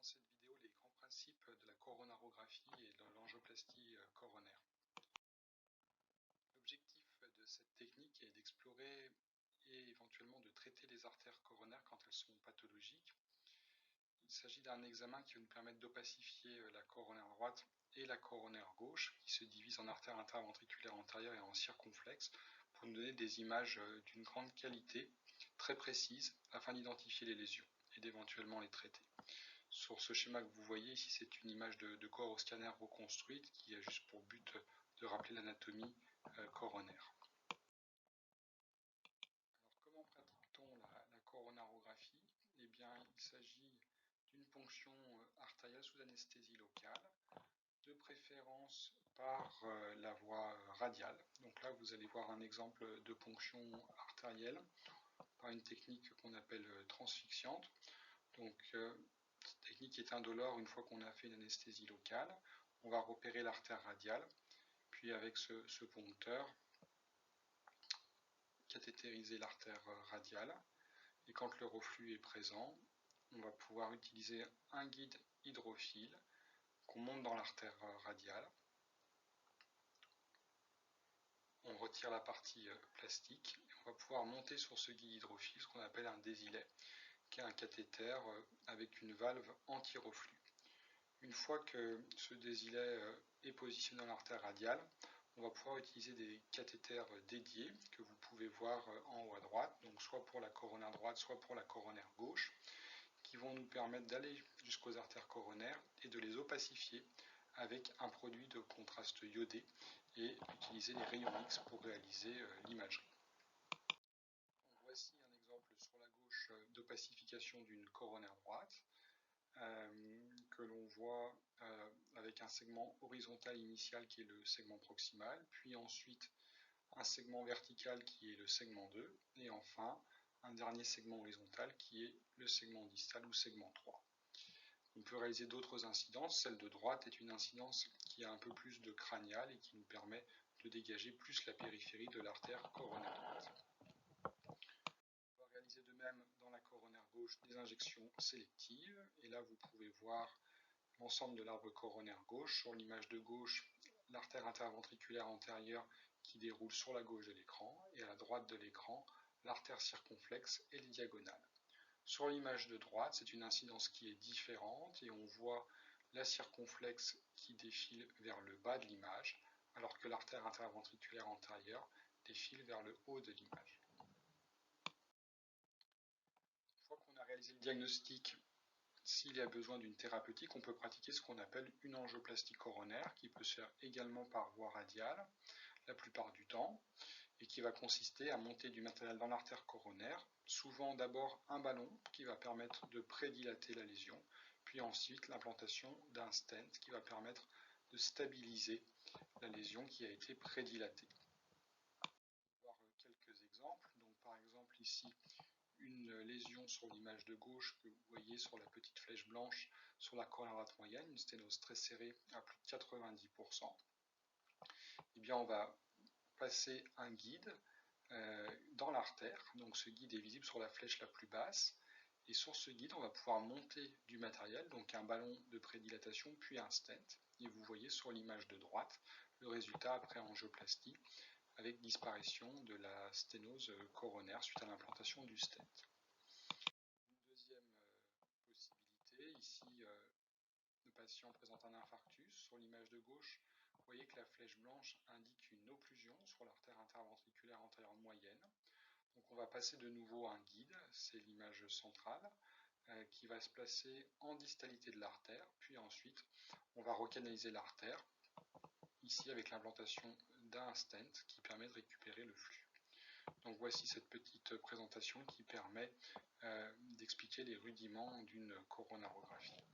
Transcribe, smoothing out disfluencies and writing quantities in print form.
cette vidéo les grands principes de la coronarographie et de l'angioplastie coronaire. L'objectif de cette technique est d'explorer et éventuellement de traiter les artères coronaires quand elles sont pathologiques. Il s'agit d'un examen qui va nous permettre d'opacifier la coronaire droite et la coronaire gauche, qui se divisent en artères interventriculaires antérieures et en circonflexes, pour nous donner des images d'une grande qualité, très précises, afin d'identifier les lésions et d'éventuellement les traiter. Sur ce schéma que vous voyez ici, c'est une image de corps au scanner reconstruite qui a juste pour but de rappeler l'anatomie coronaire. Alors, comment pratique-t-on la coronarographie? Eh bien, il s'agit d'une ponction artérielle sous anesthésie locale, de préférence par la voie radiale. Donc là, vous allez voir un exemple de ponction artérielle par une technique qu'on appelle transfixiante. Donc, cette technique est indolore une fois qu'on a fait une anesthésie locale. On va repérer l'artère radiale, puis avec ce poncteur, cathétériser l'artère radiale. Et quand le reflux est présent, on va pouvoir utiliser un guide hydrophile qu'on monte dans l'artère radiale. On retire la partie plastique et on va pouvoir monter sur ce guide hydrophile ce qu'on appelle un désilet, qui est un cathéter avec une valve anti-reflux. Une fois que ce désilet est positionné dans l'artère radiale, on va pouvoir utiliser des cathéters dédiés que vous pouvez voir en haut à droite, donc soit pour la coronaire droite, soit pour la coronaire gauche, qui vont nous permettre d'aller jusqu'aux artères coronaires et de les opacifier avec un produit de contraste iodé et utiliser les rayons X pour réaliser l'imagerie. Voici un exemple sur la gauche d'opacification d'une coronaire droite que l'on voit avec un segment horizontal initial qui est le segment proximal, puis ensuite un segment vertical qui est le segment 2, et enfin un dernier segment horizontal qui est le segment distal ou segment 3. On peut réaliser d'autres incidences. Celle de droite est une incidence qui a un peu plus de cranial et qui nous permet de dégager plus la périphérie de l'artère coronaire droite. On va réaliser de même dans la coronaire gauche des injections sélectives. Et là, vous pouvez voir l'ensemble de l'arbre coronaire gauche. Sur l'image de gauche, l'artère interventriculaire antérieure qui déroule sur la gauche de l'écran. Et à la droite de l'écran, l'artère circonflexe et les diagonales. Sur l'image de droite, c'est une incidence qui est différente et on voit la circonflexe qui défile vers le bas de l'image, alors que l'artère interventriculaire antérieure défile vers le haut de l'image. Une fois qu'on a réalisé le diagnostic, s'il y a besoin d'une thérapeutique, on peut pratiquer ce qu'on appelle une angioplastie coronaire, qui peut se faire également par voie radiale, la plupart du temps, et qui va consister à monter du matériel dans l'artère coronaire, souvent d'abord un ballon qui va permettre de prédilater la lésion, puis ensuite l'implantation d'un stent qui va permettre de stabiliser la lésion qui a été prédilatée. On va voir quelques exemples. Donc, par exemple ici, une lésion sur l'image de gauche que vous voyez sur la petite flèche blanche sur la coronaire droite moyenne, une sténose très serrée à plus de 90%. Eh bien, on va passer un guide dans l'artère. Donc ce guide est visible sur la flèche la plus basse. Et sur ce guide, on va pouvoir monter du matériel, donc un ballon de prédilatation, puis un stent. Et vous voyez sur l'image de droite le résultat après angioplastie, avec disparition de la sténose coronaire suite à l'implantation du stent. Une deuxième possibilité, ici, le patient présente un infarctus. Sur l'image de gauche, vous voyez que la flèche blanche indique une occlusion sur l'artère interventriculaire antérieure moyenne. Donc on va passer de nouveau un guide, c'est l'image centrale, qui va se placer en distalité de l'artère, puis ensuite on va recanaliser l'artère, ici avec l'implantation d'un stent qui permet de récupérer le flux. Donc voici cette petite présentation qui permet d'expliquer les rudiments d'une coronarographie.